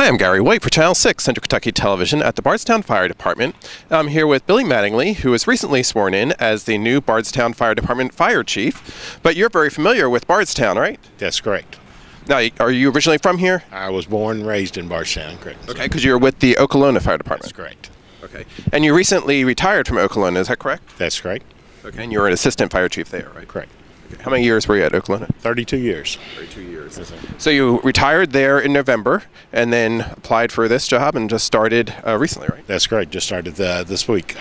Hi, I'm Gary White for Channel 6, Central Kentucky Television at the Bardstown Fire Department. I'm here with Billy Mattingly, who was recently sworn in as the new Bardstown Fire Department Fire Chief. But you're very familiar with Bardstown, right? That's correct. Now, are you originally from here? I was born and raised in Bardstown, correct. Okay, because you're with the Okolona Fire Department. That's correct. Okay. And you recently retired from Okolona, is that correct? That's correct. Okay, and you were an assistant fire chief there, right? Correct. Okay. How many years were you at Okolona? 32 years. 32 years. Yes, sir. So you retired there in November and then applied for this job and just started recently, right? That's correct. Just started this week.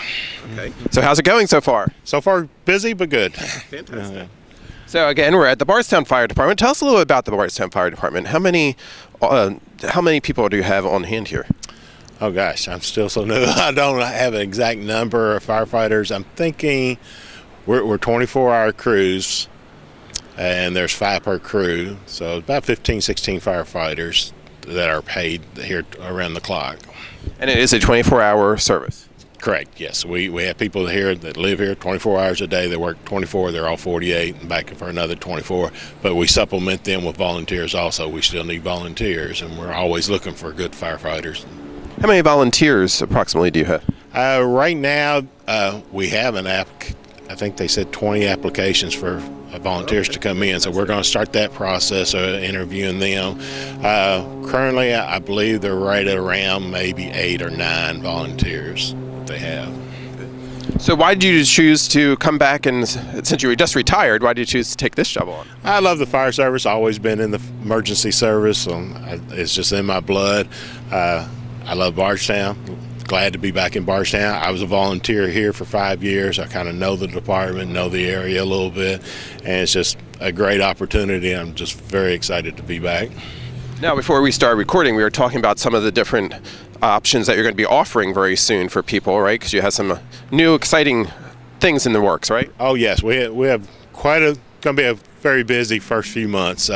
Okay. So how's it going so far? So far, busy but good. Fantastic. So again, we're at the Bardstown Fire Department. Tell us a little bit about the Bardstown Fire Department. How many people do you have on hand here? Oh gosh, I'm still so new. I don't have an exact number of firefighters. I'm thinking we're 24-hour crews, and there's 5 per crew. So about 15, 16 firefighters that are paid here around the clock. And it is a 24-hour service. Correct, yes. We have people here that live here 24 hours a day. They work 24, they're all 48, and back for another 24. But we supplement them with volunteers also. We still need volunteers, and we're always looking for good firefighters. How many volunteers approximately do you have? Right now, we have I think they said 20 applications for volunteers to come in. So we're going to start that process of interviewing them. Currently, I believe they're right at around maybe 8 or 9 volunteers they have. So why did you choose to come back, and since you were just retired, why did you choose to take this job on? I love the fire service. Always been in the emergency service. It's just in my blood. I love Bardstown. Glad to be back in Bardstown. I was a volunteer here for 5 years. I kind of know the department, know the area a little bit, and it's just a great opportunity. I'm just very excited to be back. Now, before we start recording, we were talking about some of the different options that you're going to be offering very soon for people, right? Because you have some new exciting things in the works, right? Oh yes, we have going to be a very busy first few months.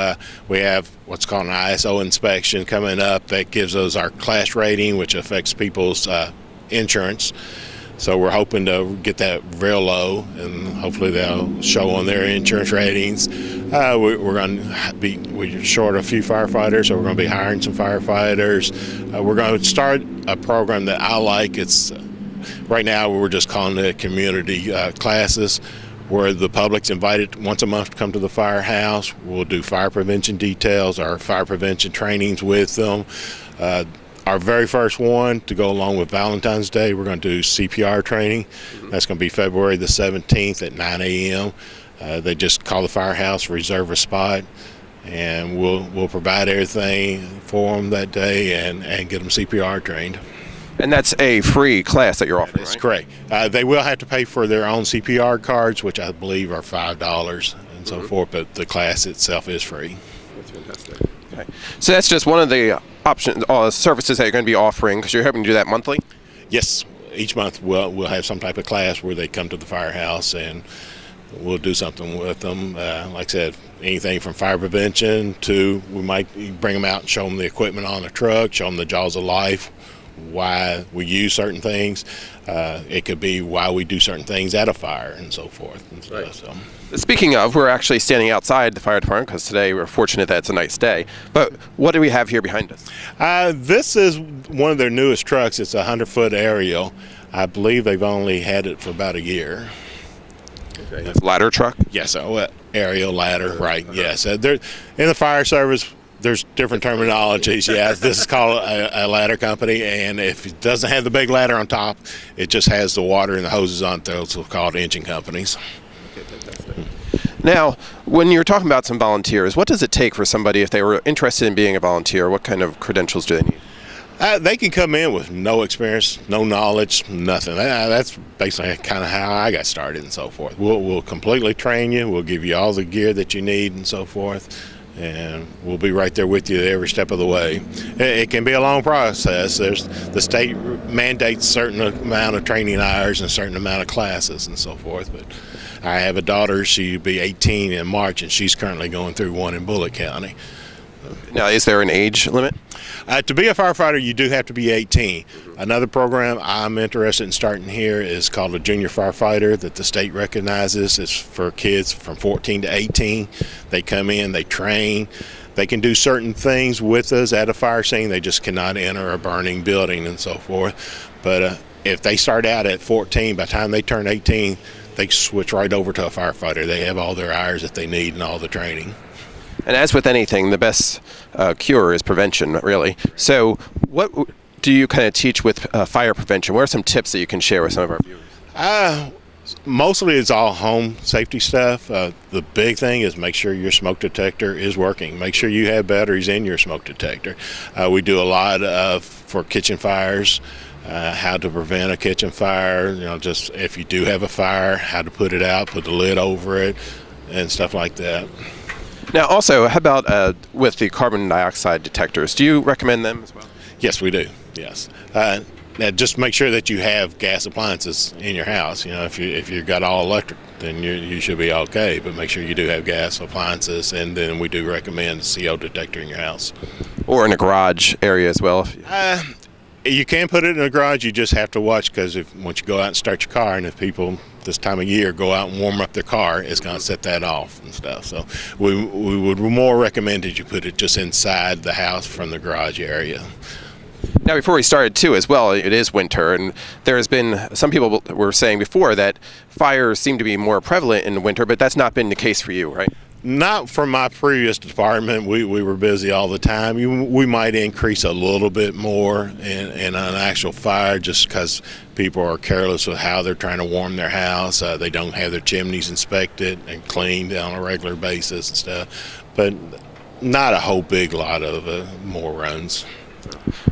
We have what's called an ISO inspection coming up that gives us our class rating, which affects people's insurance. So we're hoping to get that real low, and hopefully they'll show on their insurance ratings. We're short a few firefighters, so we're going to be hiring some firefighters. We're going to start a program that I like. It's right now we're just calling it community classes, where the public's invited once a month to come to the firehouse. We'll do fire prevention details, our fire prevention trainings with them. Our very first one to go along with Valentine's Day, we're going to do CPR training. That's going to be February the 17th at 9 a.m. They just call the firehouse, reserve a spot, and we'll provide everything for them that day and get them CPR trained. And that's a free class that you're offering, That's right? correct. They will have to pay for their own CPR cards, which I believe are $5 and so forth, but the class itself is free. That's fantastic. Okay. So that's just one of the options, services that you're going to be offering, because you're hoping to do that monthly? Yes. Each month we'll have some type of class where they come to the firehouse and we'll do something with them. Like I said, anything from fire prevention to we might bring them out and show them the equipment on the truck, show them the jaws of life, why we use certain things. It could be why we do certain things at a fire and so forth. And right. So. Speaking of, we're actually standing outside the fire department because today we're fortunate that it's a nice day. But what do we have here behind us? This is one of their newest trucks. It's a 100-foot aerial. I believe they've only had it for about a year. Okay. It's a ladder truck? Yes, aerial ladder, right, yes. In the fire service, there's different terminologies. Yeah, this is called a ladder company, and if it doesn't have the big ladder on top, it just has the water and the hoses on those are called engine companies. Okay, fantastic. Now, when you're talking about some volunteers, what does it take for somebody, if they were interested in being a volunteer, what kind of credentials do they need? They can come in with no experience, no knowledge, nothing. That's basically kind of how I got started and so forth. We'll completely train you. We'll give you all the gear that you need and so forth. And we'll be right there with you every step of the way. It can be a long process. The state mandates a certain amount of training hours and a certain amount of classes and so forth. But I have a daughter, she'll be 18 in March, and she's currently going through one in Bullitt County. Now, is there an age limit? To be a firefighter, you do have to be 18. Another program I'm interested in starting here is called a junior firefighter that the state recognizes. It's for kids from 14 to 18. They come in, they train, They can do certain things with us at a fire scene. They just cannot enter a burning building and so forth. But if they start out at 14, by the time they turn 18, they switch right over to a firefighter. They have all their hours that they need and all the training. And as with anything, the best cure is prevention, really. So what do you kind of teach with fire prevention? What are some tips that you can share with some of our viewers? Mostly it's all home safety stuff. The big thing is make sure your smoke detector is working. Make sure you have batteries in your smoke detector. We do a lot for kitchen fires, how to prevent a kitchen fire, just if you do have a fire, how to put it out, put the lid over it, and stuff like that. Now also, how about with the carbon dioxide detectors? Do you recommend them as well? Yes, we do, yes. Now, just make sure that you have gas appliances in your house. If you've got all electric, then you should be okay. But make sure you do have gas appliances, and then we do recommend a CO detector in your house. Or in a garage area as well. You can put it in a garage. You just have to watch, because once you go out and start your car, and if people this time of year go out and warm up their car, it's going to set that off and stuff. So we would more recommend that you put it just inside the house from the garage area. Now, before we started, too, as well, it is winter, and there has been, some people were saying before that fires seem to be more prevalent in the winter, but that's not been the case for you, right? Not from my previous department. We were busy all the time. We might increase a little bit more in an actual fire, just because people are careless with how they're trying to warm their house. They don't have their chimneys inspected and cleaned on a regular basis and stuff. But not a whole big lot of more runs.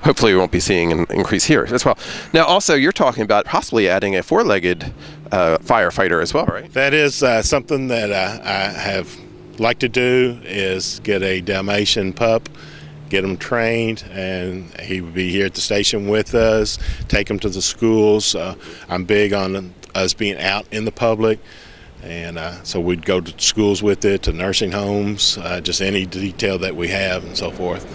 Hopefully we won't be seeing an increase here as well. Now also, you're talking about possibly adding a four-legged firefighter as well, right? That is something that I have liked to do, is get a Dalmatian pup, get him trained, and he would be here at the station with us, take him to the schools. I'm big on us being out in the public, and so we'd go to schools with it, to nursing homes, just any detail that we have and so forth.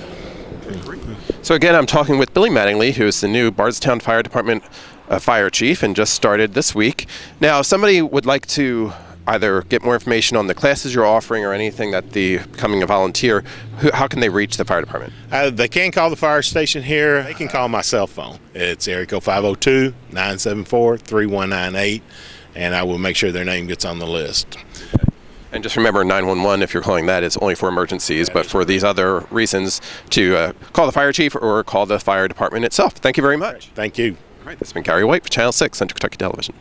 So again, I'm talking with Billy Mattingly, who is the new Bardstown Fire Department Fire Chief and just started this week. Now, if somebody would like to either get more information on the classes you're offering or anything that becoming a volunteer, how can they reach the fire department? They can call the fire station here. They can call my cell phone. It's area code 502-974-3198, and I will make sure their name gets on the list. And just remember, 911, if you're calling that, is only for emergencies, but for these other reasons, to call the fire chief or call the fire department itself. Thank you very much. Thank you. All right, this has been Gary White for Channel 6, Central Kentucky Television.